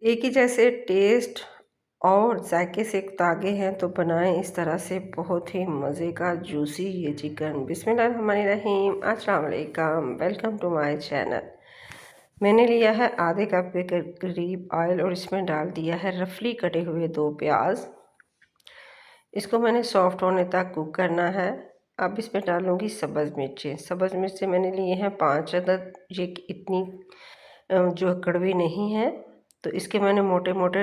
एक ही जैसे टेस्ट और जायके से तागे हैं तो बनाएं इस तरह से बहुत ही मज़े का जूसी ये चिकन। बिस्मिल्लाहिर्रहमानिर्रहीम, अस्सलाम वालेकुम, वेलकम टू माय चैनल। मैंने लिया है आधे कप के करीब ऑयल और इसमें डाल दिया है रफली कटे हुए 2 प्याज। इसको मैंने सॉफ्ट होने तक कुक करना है। अब इसमें डालूँगी सब्ज़ मिर्चें। सब्ज़ मिर्चें मैंने लिए हैं 5 अदद। ये इतनी जो कड़वी नहीं है, तो इसके मैंने मोटे मोटे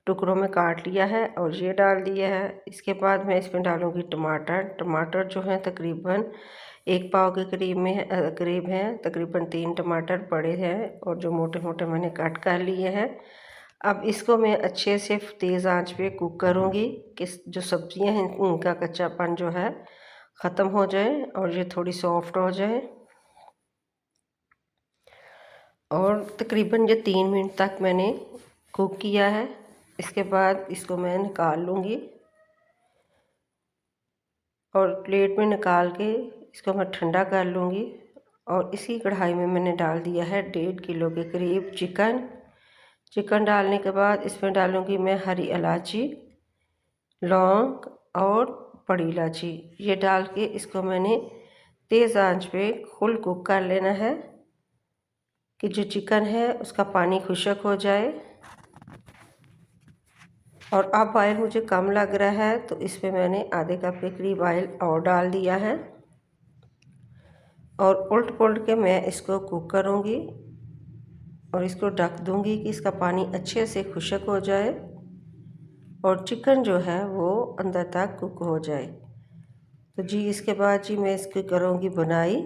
टुकड़ों में काट लिया है और ये डाल दिया है। इसके बाद मैं इसमें डालूँगी टमाटर। टमाटर जो है तकरीबन 1 पाव के करीब हैं। तकरीबन 3 टमाटर बड़े हैं और जो मोटे मोटे मैंने कट कर लिए हैं। अब इसको मैं अच्छे से तेज़ आंच पे कुक करूँगी कि जो सब्ज़ियाँ हैं उनका कच्चापन जो है ख़त्म हो जाए और ये थोड़ी सॉफ्ट हो जाए। और तकरीबन ये 3 मिनट तक मैंने कुक किया है। इसके बाद इसको मैं निकाल लूँगी और प्लेट में निकाल के इसको मैं ठंडा कर लूँगी। और इसी कढ़ाई में मैंने डाल दिया है 1.5 किलो के करीब चिकन डालने के बाद इसमें डालूँगी मैं हरी इलायची, लौंग और बड़ी इलायची। ये डाल के इसको मैंने तेज़ आंच पे फुल कुक कर लेना है कि जो चिकन है उसका पानी खुश्क हो जाए। और अब ऑयल मुझे कम लग रहा है तो इसमें मैंने आधे कप के करीब ऑयल और डाल दिया है और उल्ट पुल्ट के मैं इसको कुक करूँगी और इसको ढक दूँगी कि इसका पानी अच्छे से खुश्क हो जाए और चिकन जो है वो अंदर तक कुक हो जाए। तो जी इसके बाद जी मैं इसकी करूँगी बनाई।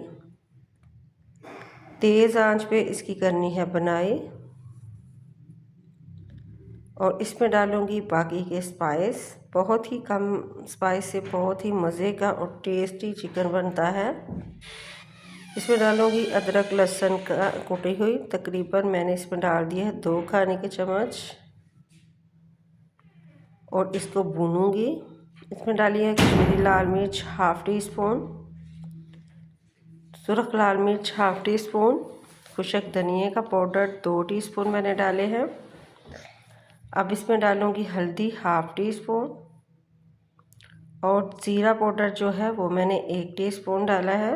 तेज़ आंच पे इसकी करनी है बनाई और इसमें डालूँगी बाकी के स्पाइस। बहुत ही कम स्पाइस से बहुत ही मज़े का और टेस्टी चिकन बनता है। इसमें डालूँगी अदरक लहसुन का कुटी हुई। तकरीबन मैंने इसमें डाल दिया है 2 खाने के चम्मच और इसको भूनूँगी। इसमें डाली है कश्मीरी लाल मिर्च हाफ़ टी स्पून, सुरख लाल मिर्च हाफ़ टी स्पून, खुशक धनिए का पाउडर 2 टीस्पून मैंने डाले हैं। अब इसमें डालूँगी हल्दी हाफ़ टी स्पून और ज़ीरा पाउडर जो है वो मैंने 1 टीस्पून डाला है।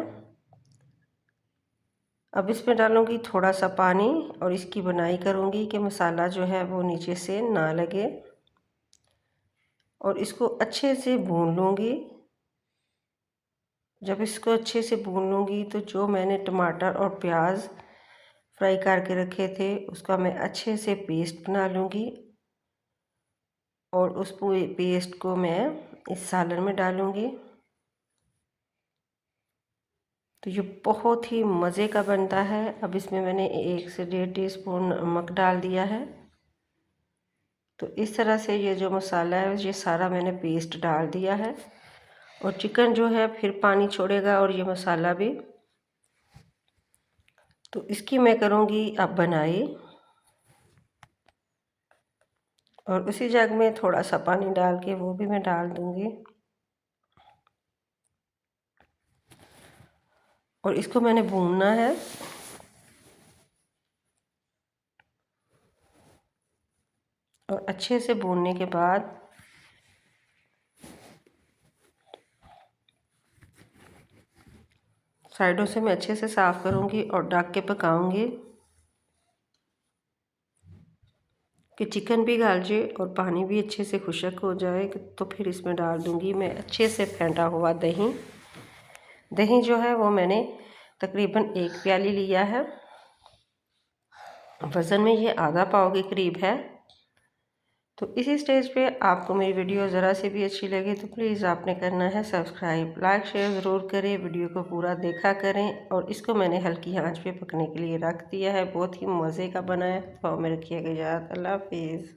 अब इसमें डालूँगी थोड़ा सा पानी और इसकी बुनाई करूँगी कि मसाला जो है वो नीचे से ना लगे और इसको अच्छे से भून लूँगी। जब इसको अच्छे से भून लूँगी तो जो मैंने टमाटर और प्याज फ्राई करके रखे थे उसका मैं अच्छे से पेस्ट बना लूँगी और उस पूरे पेस्ट को मैं इस सालन में डालूँगी। तो ये बहुत ही मज़े का बनता है। अब इसमें मैंने 1 से 1.5 टीस्पून नमक डाल दिया है। तो इस तरह से ये जो मसाला है ये सारा मैंने पेस्ट डाल दिया है और चिकन जो है फिर पानी छोड़ेगा और ये मसाला भी। तो इसकी मैं करूँगी अब बनाई और उसी जग में थोड़ा सा पानी डाल के वो भी मैं डाल दूँगी और इसको मैंने भूनना है। और अच्छे से भूनने के बाद साइडों से मैं अच्छे से साफ़ करूँगी और ढक के पकाऊँगी कि चिकन भी गल जाए और पानी भी अच्छे से खुश्क हो जाए। तो फिर इसमें डाल दूँगी मैं अच्छे से फेंटा हुआ दही। दही जो है वो मैंने तकरीबन 1 प्याली लिया है। वज़न में ये आधा पाव के करीब है। तो इसी स्टेज पे आपको मेरी वीडियो ज़रा से भी अच्छी लगे तो प्लीज़ आपने करना है सब्सक्राइब, लाइक शेयर ज़रूर करें। वीडियो को पूरा देखा करें और इसको मैंने हल्की आंच पे पकने के लिए रख दिया है। बहुत ही मज़े का बना है। पाव में रखिएगा याद। अल्लाह हाफिज़।